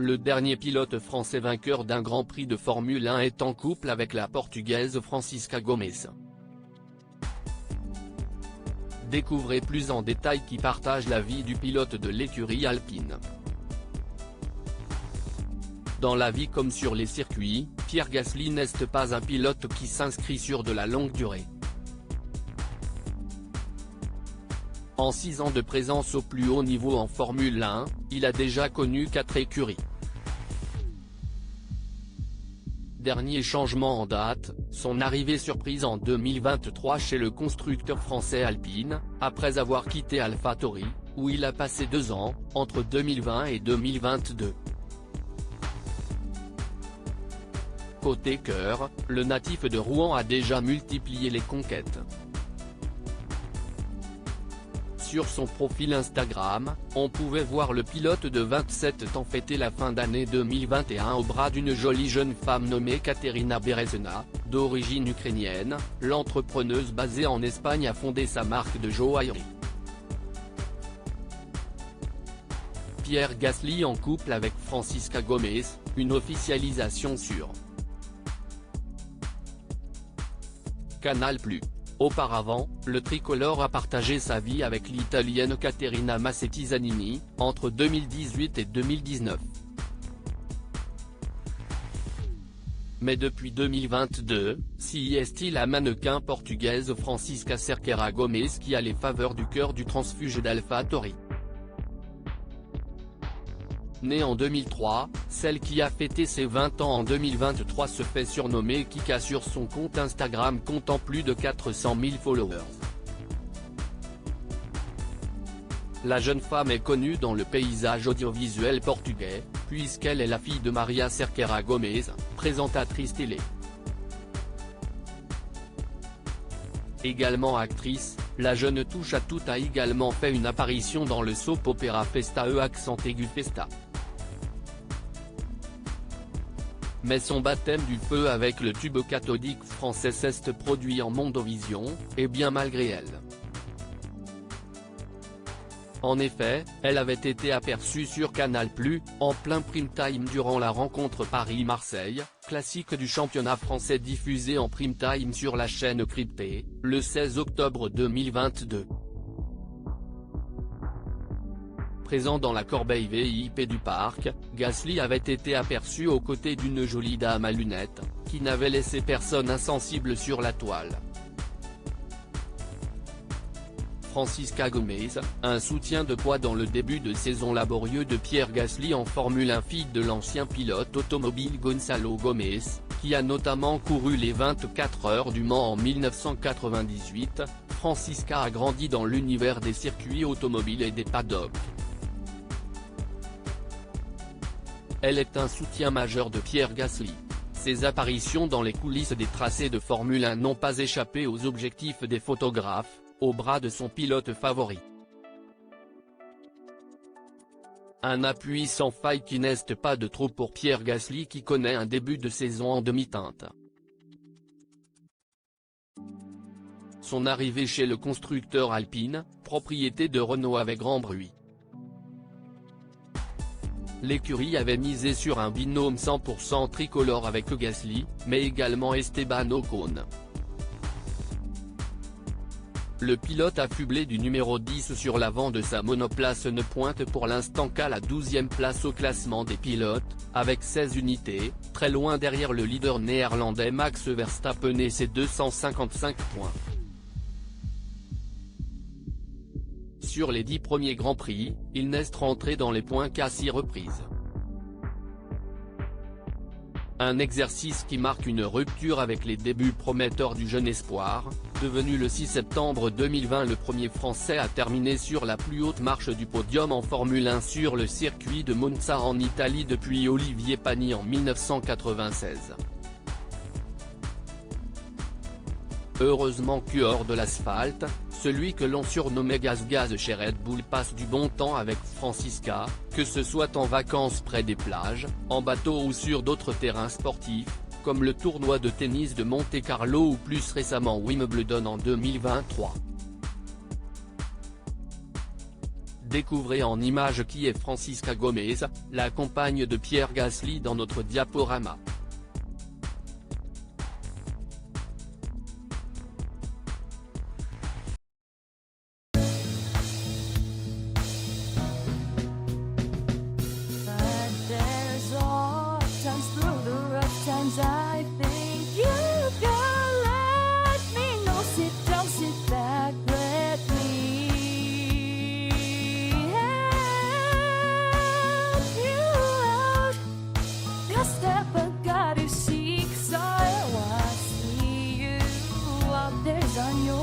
Le dernier pilote français vainqueur d'un Grand Prix de Formule 1 est en couple avec la Portugaise Francisca Gomes. Découvrez plus en détail qui partage la vie du pilote de l'écurie alpine. Dans la vie comme sur les circuits, Pierre Gasly n'est pas un pilote qui s'inscrit sur de la longue durée. En 6 ans de présence au plus haut niveau en Formule 1, il a déjà connu 4 écuries. Dernier changement en date, son arrivée surprise en 2023 chez le constructeur français Alpine, après avoir quitté AlphaTauri, où il a passé 2 ans, entre 2020 et 2022. Côté cœur, le natif de Rouen a déjà multiplié les conquêtes. Sur son profil Instagram, on pouvait voir le pilote de 27 ans fêter la fin d'année 2021 au bras d'une jolie jeune femme nommée Katerina Berezina, d'origine ukrainienne. L'entrepreneuse basée en Espagne a fondé sa marque de joaillerie. Pierre Gasly en couple avec Francisca Gomes, une officialisation sur Canal+. Auparavant, le tricolore a partagé sa vie avec l'italienne Caterina Massetti Zanini, entre 2018 et 2019. Mais depuis 2022, si est-il la mannequin portugaise Francisca Cerqueira Gomes qui a les faveurs du cœur du transfuge d'AlphaTauri. Née en 2003, celle qui a fêté ses 20 ans en 2023 se fait surnommer Kika sur son compte Instagram comptant plus de 400 000 followers. La jeune femme est connue dans le paysage audiovisuel portugais, puisqu'elle est la fille de Maria Cerqueira Gomes, présentatrice télé. Également actrice, la jeune touche-à-tout a également fait une apparition dans le soap-opéra Festa accent aigu Festa. Mais son baptême du feu avec le tube cathodique français s'est produit en Mondovision, et bien malgré elle. En effet, elle avait été aperçue sur Canal+, en plein prime time durant la rencontre Paris-Marseille, classique du championnat français diffusé en prime time sur la chaîne cryptée, le 16 octobre 2022. Présent dans la corbeille VIP du parc, Gasly avait été aperçu aux côtés d'une jolie dame à lunettes, qui n'avait laissé personne insensible sur la toile. Francisca Gomes, un soutien de poids dans le début de saison laborieux de Pierre Gasly en Formule 1, fille de l'ancien pilote automobile Gonçalo Gomes, qui a notamment couru les 24 heures du Mans en 1998, Francisca a grandi dans l'univers des circuits automobiles et des paddocks. Elle est un soutien majeur de Pierre Gasly. Ses apparitions dans les coulisses des tracés de Formule 1 n'ont pas échappé aux objectifs des photographes, au bras de son pilote favori. Un appui sans faille qui n'est pas de trop pour Pierre Gasly qui connaît un début de saison en demi-teinte. Son arrivée chez le constructeur Alpine, propriété de Renault avec grand bruit. L'écurie avait misé sur un binôme 100% tricolore avec Gasly, mais également Esteban Ocon. Le pilote affublé du numéro 10 sur l'avant de sa monoplace ne pointe pour l'instant qu'à la 12e place au classement des pilotes, avec 16 unités, très loin derrière le leader néerlandais Max Verstappen et ses 255 points. Sur les 10 premiers Grands Prix, il n'est rentré dans les points qu'à 6 reprises. Un exercice qui marque une rupture avec les débuts prometteurs du jeune espoir, devenu le 6 septembre 2020 le premier Français à terminer sur la plus haute marche du podium en Formule 1 sur le circuit de Monza en Italie depuis Olivier Panis en 1996. Heureusement que hors de l'asphalte, celui que l'on surnommait Gaz chez Red Bull passe du bon temps avec Francisca, que ce soit en vacances près des plages, en bateau ou sur d'autres terrains sportifs, comme le tournoi de tennis de Monte-Carlo ou plus récemment Wimbledon en 2023. Découvrez en images qui est Francisca Gomez, la compagne de Pierre Gasly dans notre diaporama. I think you can let me know. Sit down, sit back, let me help you out. Just step back, you seek, so I see you out there's on your